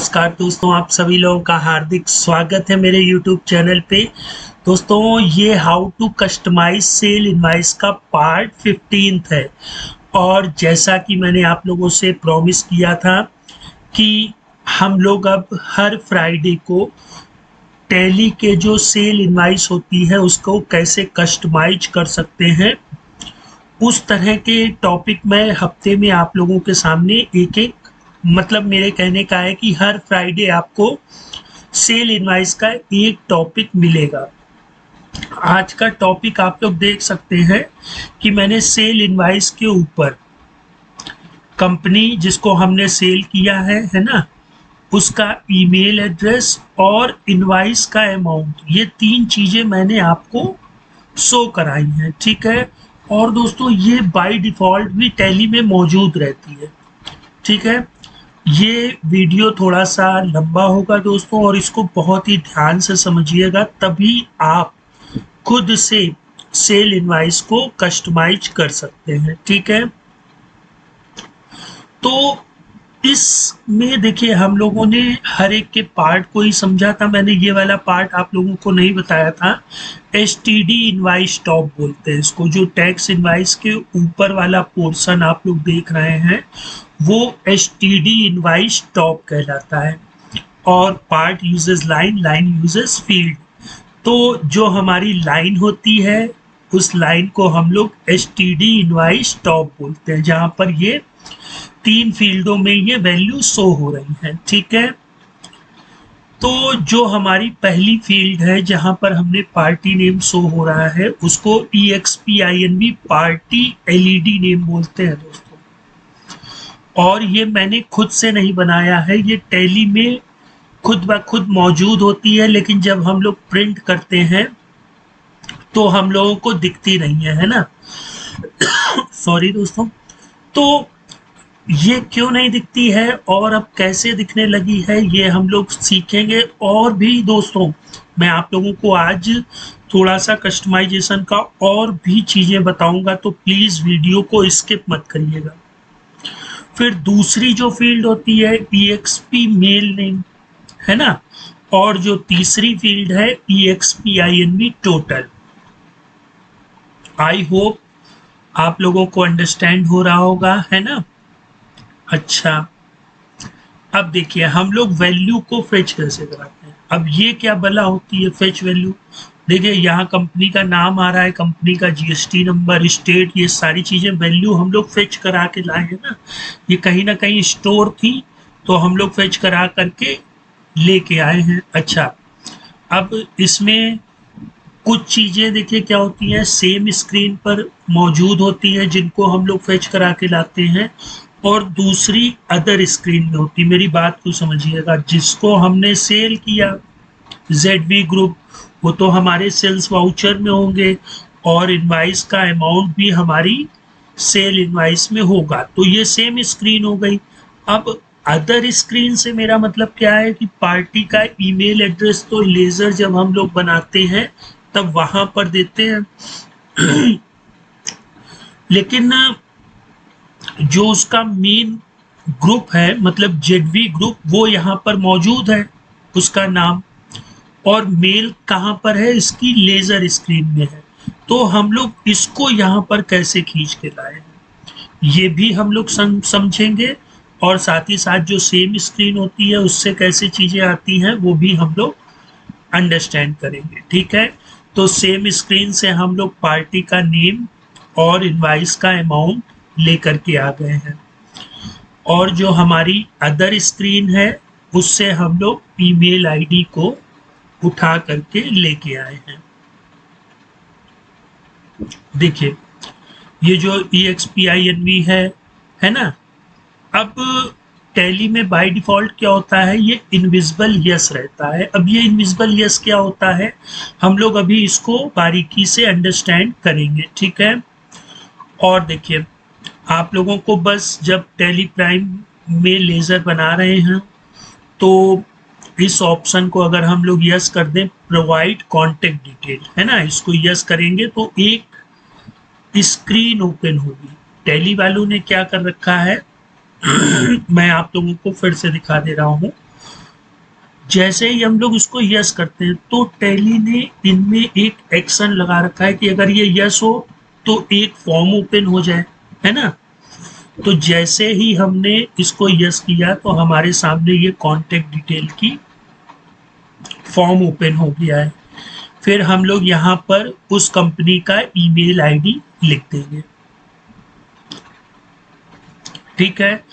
नमस्कार दोस्तों, आप सभी लोगों का हार्दिक स्वागत है मेरे YouTube चैनल पे। दोस्तों, ये how to customize sale invoice का पार्ट 15 है। और जैसा कि मैंने आप लोगों से प्रॉमिस किया था कि हम लोग अब हर फ्राइडे को टैली के जो सेल इनवाइस होती है उसको कैसे कस्टमाइज कर सकते हैं, उस तरह के टॉपिक मैं हफ्ते में आप लोगों के सामने एक एक मतलब मेरे कहने का है कि हर फ्राइडे आपको सेल इनवाइस का एक टॉपिक मिलेगा। आज का टॉपिक आप लोग देख सकते हैं कि मैंने सेल इनवाइस के ऊपर कंपनी जिसको हमने सेल किया है ना, उसका ईमेल एड्रेस और इनवाइस का अमाउंट, ये तीन चीज़ें मैंने आपको शो कराई हैं, ठीक है। और दोस्तों, ये बाय डिफ़ॉल्ट भी टैली में मौजूद रहती है, ठीक है। ये वीडियो थोड़ा सा लंबा होगा दोस्तों, और इसको बहुत ही ध्यान से समझिएगा, तभी आप खुद से सेल इनवाइस को कस्टमाइज कर सकते हैं, ठीक है। तो इसमें देखिए, हम लोगों ने हर एक के पार्ट को ही समझा था। मैंने ये वाला पार्ट आप लोगों को नहीं बताया था। STD इनवाइस टॉप बोलते हैं इसको। जो टैक्स इनवाइस के ऊपर वाला पोर्शन आप लोग देख रहे हैं वो STD इनवाइस टॉप कहलाता है। और part uses line, line uses field. तो जो हमारी लाइन होती है उस लाइन को हम लोग STD इनवाइस टॉप बोलते हैं, जहां पर ये तीन फील्डों में ये वैल्यू शो हो रही है, ठीक है। तो जो हमारी पहली फील्ड है जहां पर हमने पार्टी नेम शो हो रहा है उसको EXPINB पार्टी LED नेम बोलते हैं दोस्तों। और ये मैंने खुद से नहीं बनाया है, ये टैली में खुद ब खुद मौजूद होती है, लेकिन जब हम लोग प्रिंट करते हैं तो हम लोगों को दिखती नहीं है ना। सॉरी दोस्तों। तो ये क्यों नहीं दिखती है और अब कैसे दिखने लगी है, ये हम लोग सीखेंगे। और भी दोस्तों, मैं आप लोगों को आज थोड़ा सा कस्टमाइजेशन का और भी चीज़ें बताऊंगा, तो प्लीज़ वीडियो को स्किप मत करिएगा। फिर दूसरी जो फील्ड होती है EXP मेल नेम, है ना। और जो तीसरी फील्ड है EXPINB टोटल। आई होप आप लोगों को अंडरस्टैंड हो रहा होगा, है ना। अच्छा, अब देखिए हम लोग वैल्यू को फेच कैसे कराते हैं। अब ये क्या बला होती है फेच वैल्यू। देखिए, यहाँ कंपनी का नाम आ रहा है, कंपनी का GST नंबर, स्टेट, ये सारी चीज़ें वैल्यू हम लोग फेच करा के लाए हैं ना। ये कहीं ना कहीं स्टोर थी तो हम लोग फेच करा करके लेके आए हैं। अच्छा, अब इसमें कुछ चीज़ें देखिए क्या होती हैं, सेम स्क्रीन पर मौजूद होती हैं जिनको हम लोग फेच करा के लाते हैं, और दूसरी अदर स्क्रीन में होती। मेरी बात को समझिएगा, जिसको हमने सेल किया ZV ग्रुप, वो तो हमारे सेल्स वाउचर में होंगे और इनवाइस का अमाउंट भी हमारी सेल इनवाइस में होगा। तो ये सेम स्क्रीन हो गई। अब अदर स्क्रीन से मेरा मतलब क्या है कि पार्टी का ईमेल एड्रेस तो लेजर जब हम लोग बनाते हैं तब वहां पर देते हैं लेकिन जो उसका मेन ग्रुप है, मतलब ZV ग्रुप, वो यहाँ पर मौजूद है, उसका नाम। और मेल कहाँ पर है, इसकी लेजर स्क्रीन में है। तो हम लोग इसको यहाँ पर कैसे खींच के लाए हैं ये भी हम लोग समझेंगे, और साथ ही साथ जो सेम स्क्रीन होती है उससे कैसे चीज़ें आती हैं वो भी हम लोग अंडरस्टैंड करेंगे, ठीक है। तो सेम स्क्रीन से हम लोग पार्टी का नेम और इनवाइस का अमाउंट लेकर के आ गए हैं, और जो हमारी अदर स्क्रीन है उससे हम लोग ईमेल आईडी को उठा करके लेके आए हैं। देखिए, ये जो EXPINB है ना। अब टैली में बाय डिफॉल्ट क्या होता है, ये इनविजिबल यस रहता है। अब ये इनविजिबल यस क्या होता है, हम लोग अभी इसको बारीकी से अंडरस्टैंड करेंगे, ठीक है। और देखिए, आप लोगों को बस जब टैली प्राइम में लेज़र बना रहे हैं तो इस ऑप्शन को अगर हम लोग यस कर दें, प्रोवाइड कॉन्टेक्ट डिटेल, है ना, इसको यस करेंगे तो एक स्क्रीन ओपन होगी। टैली वालों ने क्या कर रखा है मैं आप लोगों को फिर से दिखा दे रहा हूँ। जैसे ही हम लोग इसको यस करते हैं तो टैली ने इनमें एक एक्शन लगा रखा है कि अगर ये यस हो तो एक फॉर्म ओपन हो जाए, है ना। तो जैसे ही हमने इसको यस किया तो हमारे सामने ये कॉन्टेक्ट डिटेल की फॉर्म ओपन हो गया है। फिर हम लोग यहाँ पर उस कंपनी का ईमेल आईडी लिख देंगे, ठीक है।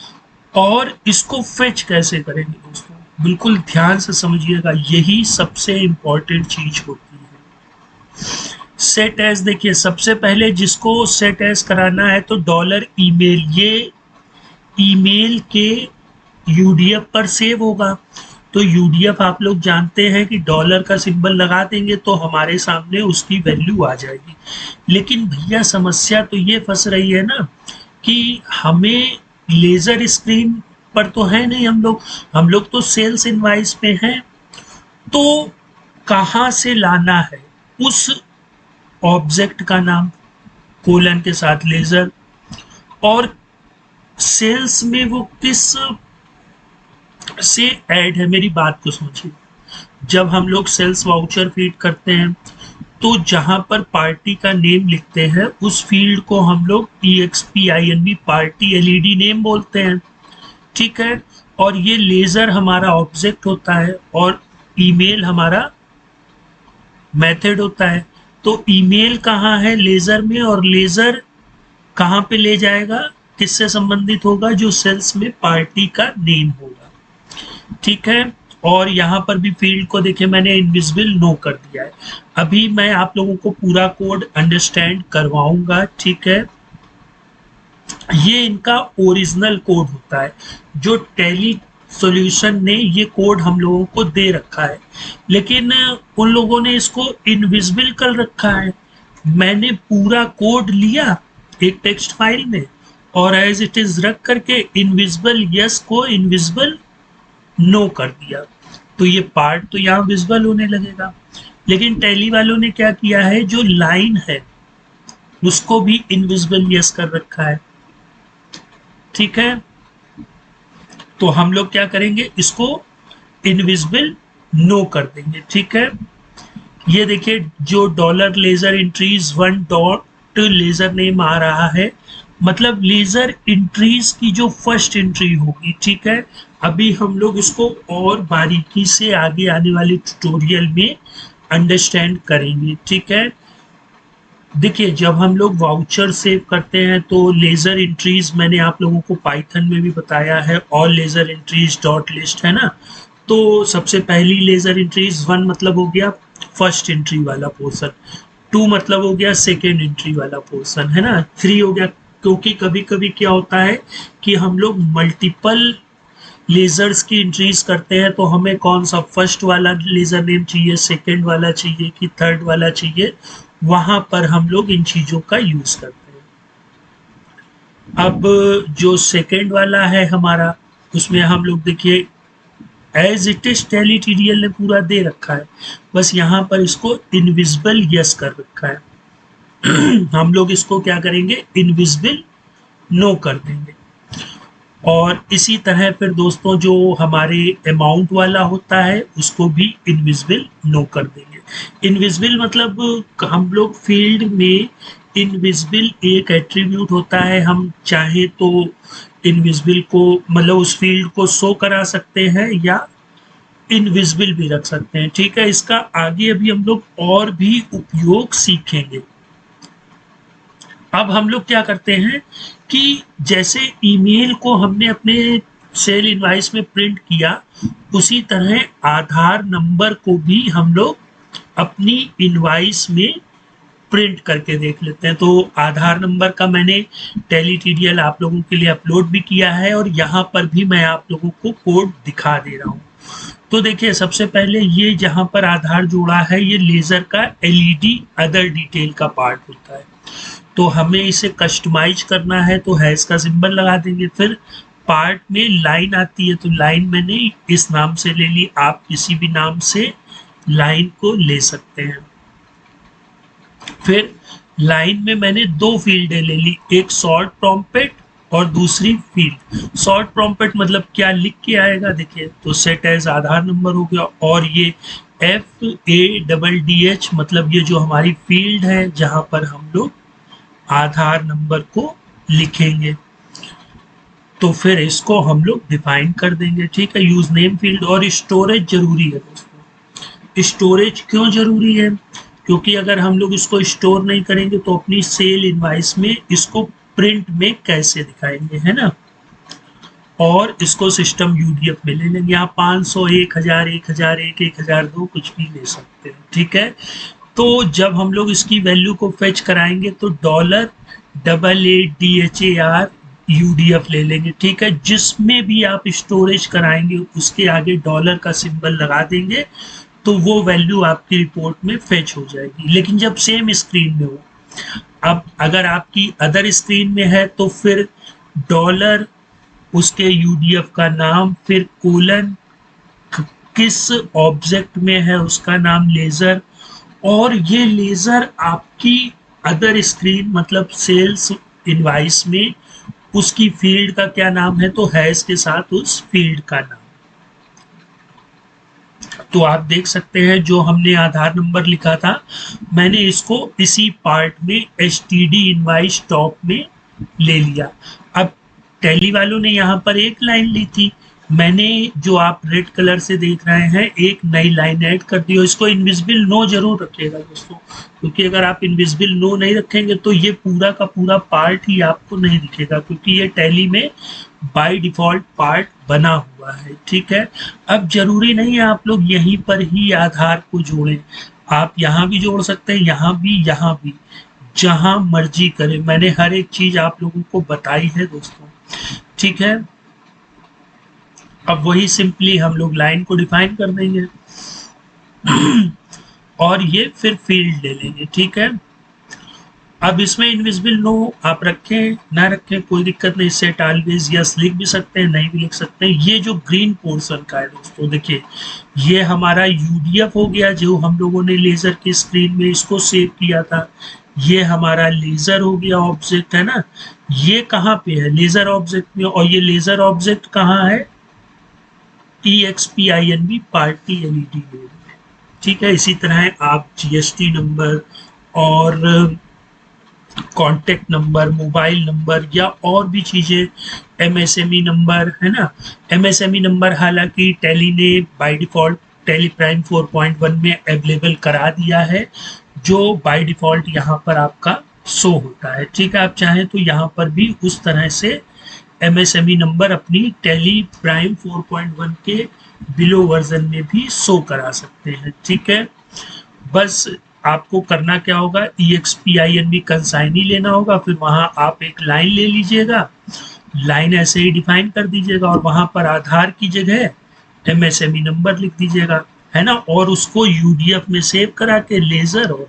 और इसको फेच कैसे करेंगे दोस्तों, बिल्कुल ध्यान से समझिएगा, यही सबसे इंपॉर्टेंट चीज होती है। सेट एज, देखिए सबसे पहले जिसको सेट एज कराना है तो डॉलर ईमेल, ये ईमेल के यूडीएफ पर सेव होगा। तो यूडीएफ आप लोग जानते हैं कि डॉलर का सिंबल लगा देंगे तो हमारे सामने उसकी वैल्यू आ जाएगी। लेकिन भैया समस्या तो ये फंस रही है ना कि हमें लेजर स्क्रीन पर तो है नहीं, हम लोग तो सेल्स इनवाइस पे हैं। तो कहाँ से लाना है उस ऑब्जेक्ट का नाम कोलन के साथ लेजर, और सेल्स में वो किस से ऐड है, मेरी बात को समझिए। जब हम लोग सेल्स वाउचर फीड करते हैं तो जहां पर पार्टी का नेम लिखते हैं उस फील्ड को हम लोग EXPINB पार्टी एलईडी नेम बोलते हैं, ठीक है। और ये लेजर हमारा ऑब्जेक्ट होता है और ईमेल हमारा मेथड होता है। तो ईमेल कहाँ है, लेजर में, और लेजर कहाँ पे ले जाएगा, किससे संबंधित होगा, जो सेल्स में पार्टी का नेम होगा, ठीक है। और यहाँ पर भी फील्ड को देखिए मैंने इनविजिबल नो कर दिया है। अभी मैं आप लोगों को पूरा कोड अंडरस्टैंड करवाऊंगा, ठीक है। ये इनका ओरिजिनल कोड होता है, जो टैली सॉल्यूशन ने ये कोड हम लोगों को दे रखा है, लेकिन उन लोगों ने इसको इनविजिबल कर रखा है। मैंने पूरा कोड लिया एक टेक्स्ट फाइल में और एज इट इज रख करके इनविजिबल यस को इनविजिबल नो कर दिया, तो ये पार्ट तो यहाँ विजिबल होने लगेगा। लेकिन टैली वालों ने क्या किया है, जो लाइन है उसको भी इनविजिबल यस कर रखा है, ठीक है। तो हम लोग क्या करेंगे, इसको इनविजिबल नो कर देंगे, ठीक है। ये देखिए जो dollar ledger entries 1 dot ledger name आ रहा है, मतलब लेजर एंट्रीज की जो फर्स्ट एंट्री होगी, ठीक है। अभी हम लोग इसको और बारीकी से आगे आने वाले ट्यूटोरियल में अंडरस्टैंड करेंगे, ठीक है। देखिए जब हम लोग वाउचर सेव करते हैं तो लेजर एंट्रीज, मैंने आप लोगों को पाइथन में भी बताया है, all ledger entries dot list, है ना। तो सबसे पहली लेजर एंट्रीज 1 मतलब हो गया फर्स्ट एंट्री वाला पोर्शन, 2 मतलब हो गया सेकेंड एंट्री वाला पोर्शन, है ना, 3 हो गया, क्योंकि कभी कभी क्या होता है कि हम लोग मल्टीपल लेजर्स की एंट्रीज करते हैं तो हमें कौन सा फर्स्ट वाला लेजर नेम चाहिए, सेकेंड वाला चाहिए कि थर्ड वाला चाहिए, वहां पर हम लोग इन चीजों का यूज करते हैं। अब जो सेकेंड वाला है हमारा, उसमें हम लोग देखिए as it is Tally TDL ने पूरा दे रखा है, बस यहाँ पर इसको इनविजिबल यस कर रखा है। हम लोग इसको क्या करेंगे, इनविजिबल नो कर देंगे। और इसी तरह फिर दोस्तों जो हमारे अमाउंट वाला होता है उसको भी इनविजिबल नो कर देंगे। इनविजिबल मतलब हम लोग फील्ड में इनविजिबल एक एट्रीब्यूट होता है, हम चाहे तो इनविजिबल को मतलब उस फील्ड को शो करा सकते हैं या इनविजिबल भी रख सकते हैं, ठीक है। इसका आगे अभी हम लोग और भी उपयोग सीखेंगे। अब हम लोग क्या करते हैं कि जैसे ईमेल को हमने अपने सेल इनवाइस में प्रिंट किया, उसी तरह आधार नंबर को भी हम लोग अपनी इनवाइस में प्रिंट करके देख लेते हैं। तो आधार नंबर का मैंने टैली TDL आप लोगों के लिए अपलोड भी किया है और यहाँ पर भी मैं आप लोगों को कोड दिखा दे रहा हूँ। तो देखिए सबसे पहले ये जहाँ पर आधार जोड़ा है, ये लेजर का LED अदर डिटेल का पार्ट होता है, तो हमें इसे कस्टमाइज करना है तो हैश का सिंबल लगा देंगे। फिर पार्ट में लाइन आती है, तो लाइन मैंने इस नाम से ले ली, आप किसी भी नाम से लाइन को ले सकते हैं। फिर लाइन में मैंने 2 फील्डें ले ली, एक शॉर्ट ट्रम्पेट और दूसरी फील्ड। शॉर्ट प्रॉम्प्ट मतलब क्या लिख के आएगा, देखिए तो सेट एज आधार नंबर हो गया, और ये FADDH मतलब ये जो हमारी फील्ड है जहां पर हम लोग आधार नंबर को लिखेंगे, तो फिर इसको हम लोग डिफाइन कर देंगे। ठीक है, यूज नेम फील्ड। और स्टोरेज जरूरी है दोस्तों। स्टोरेज क्यों जरूरी है? क्योंकि अगर हम लोग इसको स्टोर नहीं करेंगे तो अपनी सेल इनवाइस में इसको प्रिंट में कैसे दिखाएंगे, है ना। और इसको सिस्टम यूडीएफ में ले लेंगे। यहाँ 500, 1000, 1001, 1002 कुछ भी ले सकते हैं। ठीक है, तो जब हम लोग इसकी वैल्यू को फेच कराएंगे तो $888DHAR UDF ले लेंगे। ठीक है, जिसमें भी आप स्टोरेज कराएंगे उसके आगे डॉलर का सिंबल लगा देंगे तो वो वैल्यू आपकी रिपोर्ट में फेच हो जाएगी। लेकिन जब सेम स्क्रीन में हो, अब अगर आपकी अदर स्क्रीन में है तो फिर डॉलर, उसके यूडीएफ का नाम, फिर कोलन, किस ऑब्जेक्ट में है उसका नाम लेजर, और ये लेजर आपकी अदर स्क्रीन मतलब सेल्स इनवाइस में उसकी फील्ड का क्या नाम है, तो हैश के साथ उस फील्ड का नाम। तो आप देख सकते हैं जो हमने आधार नंबर लिखा था, मैंने इसको इसी पार्ट में STD इनवाइस टॉप में ले लिया। अब टैली वालों ने यहाँ पर एक लाइन ली थी, मैंने जो आप रेड कलर से देख रहे हैं एक नई लाइन ऐड कर दी। और इसको इनविजिबल नो जरूर रखिएगा दोस्तों, क्योंकि अगर आप इनविजिबल नो नहीं रखेंगे तो ये पूरा का पूरा पार्ट ही आपको नहीं दिखेगा, क्योंकि ये टैली में बाय डिफॉल्ट पार्ट बना हुआ है। ठीक है, अब जरूरी नहीं है आप लोग यहीं पर ही आधार को जोड़ें, आप यहाँ भी जोड़ सकते हैं, यहाँ भी, जहां मर्जी करें। मैंने हर एक चीज आप लोगों को बताई है दोस्तों। ठीक है, अब वही सिंपली हम लोग लाइन को डिफाइन कर देंगे और ये फिर फील्ड ले लेंगे। ठीक है, अब इसमें इनविजिबल नो आप रखें ना रखें कोई दिक्कत नहीं, सेट ऑलवेज यस लिख भी सकते हैं, नहीं भी लिख सकते हैं। ये जो ग्रीन पोर्शन का है दोस्तों, देखिए ये हमारा यूडीएफ हो गया जो हम लोगों ने लेजर की स्क्रीन में इसको सेव किया था। ये हमारा लेजर हो गया ऑब्जेक्ट, है ना। ये कहाँ पे है? लेजर ऑब्जेक्ट में। और ये लेजर ऑब्जेक्ट कहाँ है? EXPINB पार्टी LED में। ठीक है, इसी तरह आप GST नंबर और कॉन्टेक्ट नंबर, मोबाइल नंबर या और भी चीजें, MSME नंबर, है ना। MSME नंबर हालांकि टैली ने बाय डिफॉल्ट टैली प्राइम 4.1 में अवेलेबल करा दिया है, जो बाय डिफॉल्ट यहाँ पर आपका शो होता है। ठीक है, आप चाहें तो यहाँ पर भी उस तरह से MSME नंबर अपनी टैली प्राइम 4.1 के बिलो वर्जन में भी शो करा सकते हैं। ठीक है, बस आपको करना क्या होगा, EXPINB कंसाइनी लेना होगा, फिर वहां आप एक लाइन ले लीजिएगा, लाइन ऐसे ही डिफाइन कर दीजिएगा और वहां पर आधार की जगह MSME नंबर लिख दीजिएगा, है ना। और उसको UDF में सेव करा के लेजर और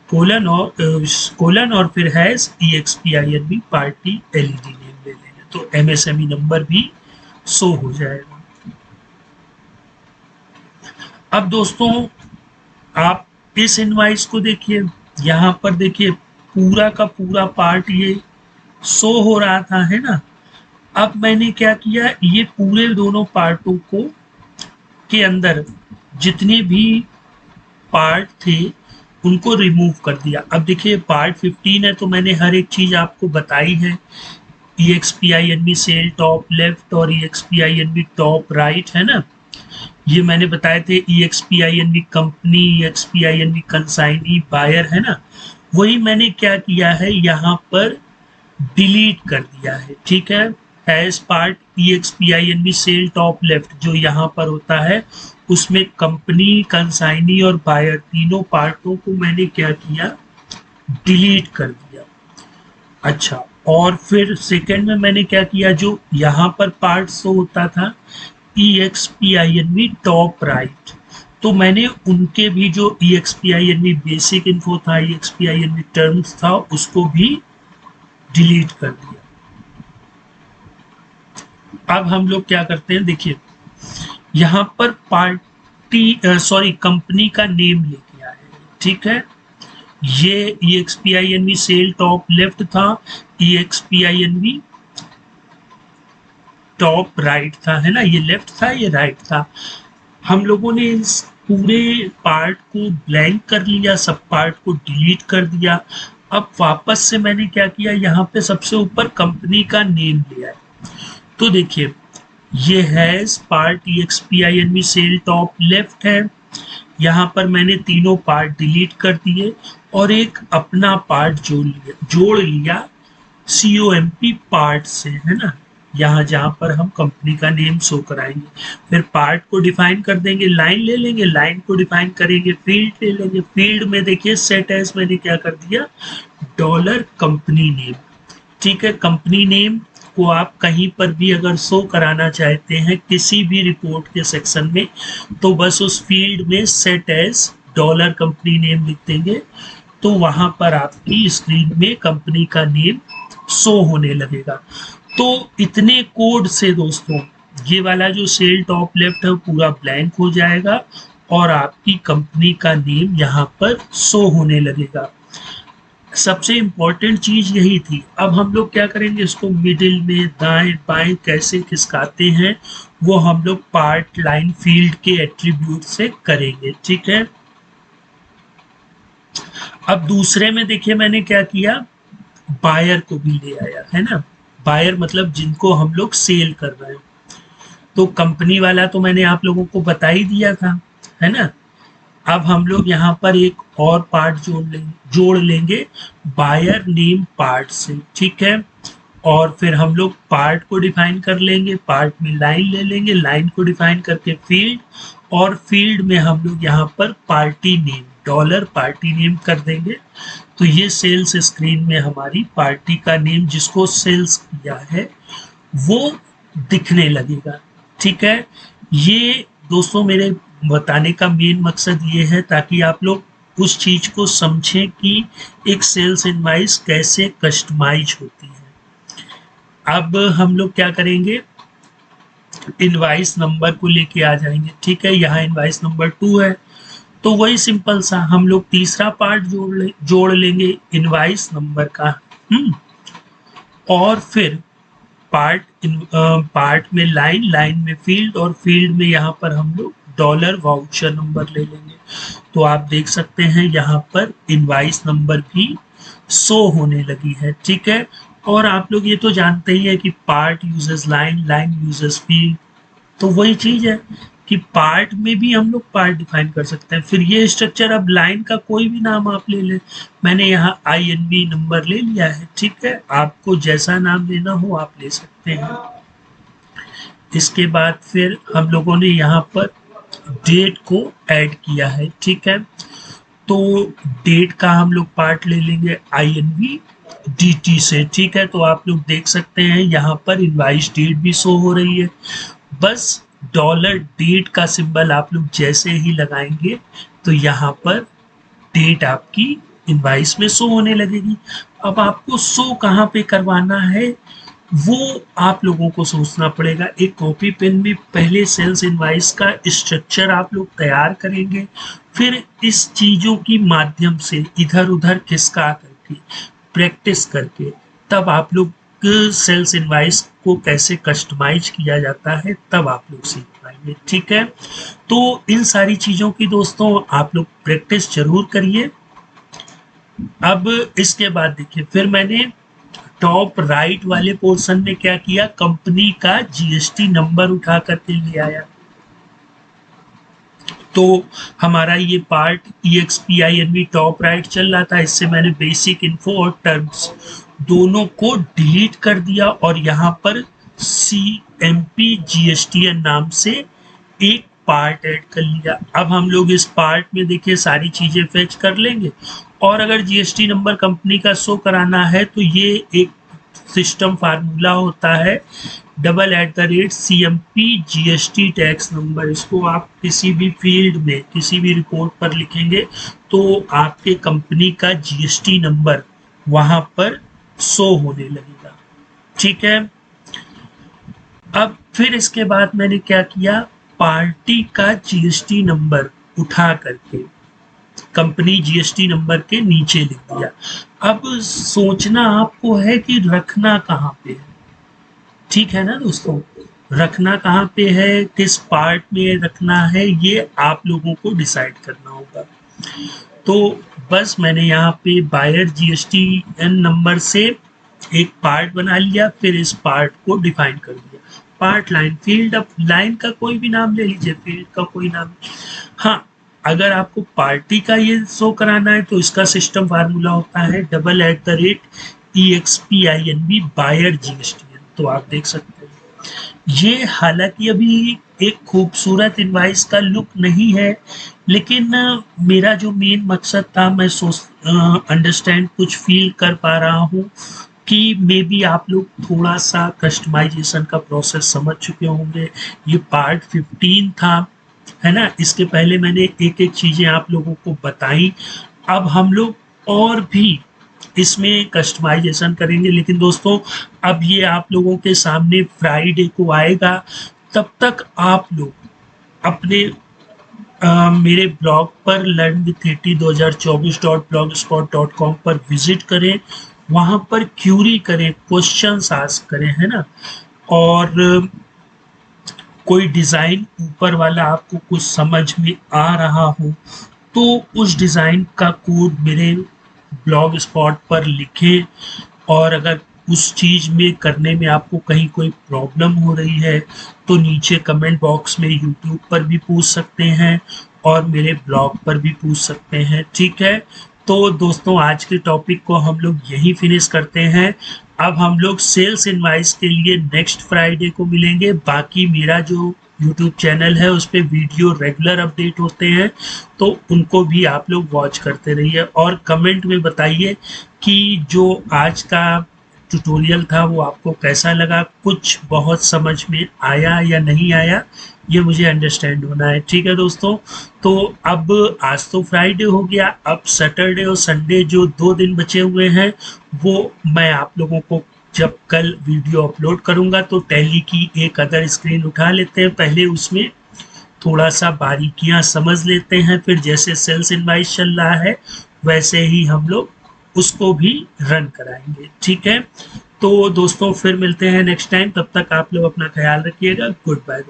कोलन और फिर hash EXPINB party LED name ले लेंगे, तो MSME नंबर भी शो हो जाएगा। अब दोस्तों आप इस इनवाइस को देखिए, यहाँ पर देखिए पूरा का पूरा पार्ट ये शो हो रहा था, है ना। अब मैंने क्या किया, ये पूरे दोनों पार्टों को के अंदर जितने भी पार्ट थे उनको रिमूव कर दिया। अब देखिए पार्ट 15 है तो मैंने हर एक चीज आपको बताई है, EXPINB सेल टॉप लेफ्ट और EXPINB टॉप राइट, है ना। ये मैंने बताए थे EXPINB company, EXPINB consignee, buyer, है ना। वही मैंने क्या किया है, यहाँ पर डिलीट कर दिया है। ठीक है, hash part EXPINB sale top left जो यहाँ पर होता है, उसमें कंपनी, कंसाइनी और बायर तीनों पार्टों को मैंने क्या किया, डिलीट कर दिया। अच्छा, और फिर सेकंड में मैंने क्या किया, जो यहाँ पर पार्ट शो होता था EXPINB टॉप राइट, तो मैंने उनके भी जो EXPINB बेसिक इन्फो था, EXPINB टर्म्स था, उसको भी डिलीट कर दिया। अब हम लोग क्या करते हैं, देखिए यहाँ पर कंपनी का नेम लेके आए। ठीक है, ये EXPINV सेल टॉप लेफ्ट था, EXPINV टॉप राइट था, है ना, ये लेफ्ट था ये राइट था। हम लोगों ने इस पूरे पार्ट को ब्लैंक कर लिया, सब पार्ट को डिलीट कर दिया। अब वापस से मैंने क्या किया, यहाँ पे सबसे ऊपर कंपनी का नेम लिया है। तो देखिए ये है part EXPINV sale top left है, यहाँ पर मैंने तीनों पार्ट डिलीट कर दिए और एक अपना पार्ट जोड़ लिया COMP पार्ट से, है ना, यहाँ जहाँ पर हम कंपनी का नेम शो कराएंगे। फिर पार्ट को डिफाइन कर देंगे, लाइन ले लेंगे, लाइन को डिफाइन करेंगे, फील्ड ले लेंगे, फील्ड में देखिए सेट एज मैंने क्या कर दिया, डॉलर कंपनी नेम। ठीक है, कंपनी नेम को आप कहीं पर भी अगर शो कराना चाहते हैं किसी भी रिपोर्ट के सेक्शन में, तो बस उस फील्ड में set as dollar company name लिख देंगे, तो वहां पर आपकी स्क्रीन में कंपनी का नेम शो होने लगेगा। तो इतने कोड से दोस्तों ये वाला जो सेल टॉप लेफ्ट है पूरा ब्लैंक हो जाएगा और आपकी कंपनी का नेम यहाँ पर शो होने लगेगा। सबसे इम्पोर्टेंट चीज यही थी। अब हम लोग क्या करेंगे, इसको मिडिल में दाएं बाएं कैसे खिसकाते हैं वो हम लोग पार्ट लाइन फील्ड के एट्रीब्यूट से करेंगे। ठीक है, अब दूसरे में देखिए मैंने क्या किया, बायर को भी ले आया, है ना, बायर मतलब जिनको हम लोग सेल कर रहे हैं। तो कंपनी वाला तो मैंने आप लोगों को बता ही दिया था, है ना। अब हम लोग यहाँ पर एक और पार्ट जोड़ लेंगे बायर नेम पार्ट से। ठीक है, और फिर हम लोग पार्ट को डिफाइन कर लेंगे, पार्ट में लाइन ले लेंगे, लाइन को डिफाइन करके फील्ड, और फील्ड में हम लोग यहाँ पर party name dollar party name कर देंगे। तो ये सेल्स स्क्रीन में हमारी पार्टी का नेम जिसको सेल्स किया है वो दिखने लगेगा। ठीक है, ये दोस्तों मेरे बताने का मेन मकसद ये है ताकि आप लोग उस चीज को समझें कि एक सेल्स इनवाइस कैसे कस्टमाइज होती है। अब हम लोग क्या करेंगे, इनवाइस नंबर को लेके आ जाएंगे। ठीक है, यहाँ इनवाइस नंबर 2 है, तो वही सिंपल सा हम लोग तीसरा पार्ट जोड़ लेंगे इनवाइस नंबर का। और फिर पार्ट में लाइन, लाइन में फील्ड, और फील्ड में यहाँ पर हम लोग डॉलर वाउचर नंबर ले लेंगे। तो आप देख सकते हैं यहाँ पर इनवाइस नंबर भी शो होने लगी है। ठीक है, और आप लोग ये तो जानते ही है कि part uses line, line uses field, तो वही चीज है कि पार्ट में भी हम लोग पार्ट डिफाइन कर सकते हैं। फिर ये स्ट्रक्चर, अब लाइन का कोई भी नाम आप ले लें, मैंने यहाँ INV नंबर ले लिया है। ठीक है, आपको जैसा नाम लेना हो आप ले सकते हैं। इसके बाद फिर हम लोगों ने यहाँ पर डेट को ऐड किया है। ठीक है, तो डेट का हम लोग पार्ट ले लेंगे INV DT से। ठीक है, तो आप लोग देख सकते हैं यहाँ पर इनवाइस डेट भी शो हो रही है। बस डॉलर डेट का सिंबल आप लोग जैसे ही लगाएंगे तो यहाँ पर डेट आपकी इनवाइस में शो होने लगेगी। अब आपको शो कहाँ पे करवाना है वो आप लोगों को सोचना पड़ेगा। एक कॉपी पेन में पहले सेल्स इनवाइस का स्ट्रक्चर आप लोग तैयार करेंगे, फिर इस चीजों की माध्यम से इधर उधर खिसका करके प्रैक्टिस करके तब आप लोग सेल्स इनवाइस को कैसे कस्टमाइज किया जाता है तब आप लोग सीख पाएंगे। ठीक है, तो इन सारी चीजों की दोस्तों आप लोग प्रैक्टिस जरूर करिए। अब इसके बाद देखिए फिर मैंने टॉप राइट वाले पोर्शन में क्या किया, कंपनी का GST नंबर उठा करके ले आया। तो हमारा ये पार्ट EXPINV टॉप राइट चल रहा था, इससे मैंने बेसिक इन्फो और टर्म्स दोनों को डिलीट कर दिया और यहाँ पर CMP GSTN नाम से एक पार्ट ऐड कर लिया। अब हम लोग इस पार्ट में देखिए सारी चीजें फेच कर लेंगे, और अगर GST नंबर कंपनी का शो कराना है तो ये एक सिस्टम फार्मूला होता है $CMP GST टैक्स नंबर। इसको आप किसी भी फील्ड में किसी भी रिपोर्ट पर लिखेंगे तो आपके कंपनी का GST नंबर वहां पर शो होने लगेगा। ठीक है, अब फिर इसके बाद मैंने क्या किया, पार्टी का GST नंबर उठा करके कंपनी जीएसटी नंबर के नीचे लिख दिया। अब सोचना आपको है कि रखना कहाँ पे है, ठीक है ना दोस्तों, रखना कहाँ पे है, किस पार्ट में रखना है, ये आप लोगों को डिसाइड करना होगा। तो बस मैंने यहाँ पे बायर जीएसटीएन नंबर से एक पार्ट बना लिया, फिर इस पार्ट को डिफाइन कर दिया। Part line, field of line का कोई भी नाम ले लीजिए, फील्ड का कोई नाम। हाँ, अगर आपको पार्टी का ये शो कराना है तो इसका सिस्टम फार्मूला होता है $EXPINB बायर जीएसटीएन। तो आप देख सकते हैं ये, हालांकि अभी एक खूबसूरत इनवाइस का लुक नहीं है, लेकिन मेरा जो मेन मकसद था, मैं अंडरस्टैंड कुछ फील कर पा रहा हूँ कि मे बी आप लोग थोड़ा सा कस्टमाइजेशन का प्रोसेस समझ चुके होंगे। ये पार्ट 15 था, है ना। इसके पहले मैंने एक एक चीज़ें आप लोगों को बताई। अब हम लोग और भी इसमें कस्टमाइजेशन करेंगे, लेकिन दोस्तों अब ये आप लोगों के सामने फ्राइडे को आएगा। तब तक आप लोग अपने मेरे ब्लॉग पर learnwith2024.blogspot.com पर विजिट करें, वहाँ पर क्यूरी करें, क्वेश्चंस आस्क करें, है ना। और कोई डिज़ाइन ऊपर वाला आपको कुछ समझ में आ रहा हो तो उस डिज़ाइन का कोड मेरे ब्लॉग स्पॉट पर लिखें। और अगर उस चीज़ में करने में आपको कहीं कोई प्रॉब्लम हो रही है तो नीचे कमेंट बॉक्स में यूट्यूब पर भी पूछ सकते हैं और मेरे ब्लॉग पर भी पूछ सकते हैं, ठीक है। तो दोस्तों आज के टॉपिक को हम लोग यहीं फिनिश करते हैं। अब हम लोग सेल्स इनवाइस के लिए नेक्स्ट फ्राइडे को मिलेंगे। बाकी मेरा जो यूट्यूब चैनल है उस पर वीडियो रेगुलर अपडेट होते हैं, तो उनको भी आप लोग वॉच करते रहिए। और कमेंट में बताइए कि जो आज का ट्यूटोरियल था वो आपको कैसा लगा, कुछ बहुत समझ में आया या नहीं आया, ये मुझे अंडरस्टैंड होना है, ठीक है दोस्तों। तो अब आज तो फ्राइडे हो गया, अब सैटरडे और संडे जो 2 दिन बचे हुए हैं वो मैं आप लोगों को जब कल वीडियो अपलोड करूंगा तो टैली की एक अदर स्क्रीन उठा लेते हैं, पहले उसमें थोड़ा सा बारीकियां समझ लेते हैं, फिर जैसे सेल्स इनवाइस चल रहा है वैसे ही हम लोग उसको भी रन कराएंगे, ठीक है। तो दोस्तों फिर मिलते हैं नेक्स्ट टाइम, तब तक आप लोग अपना ख्याल रखिएगा। Good bye.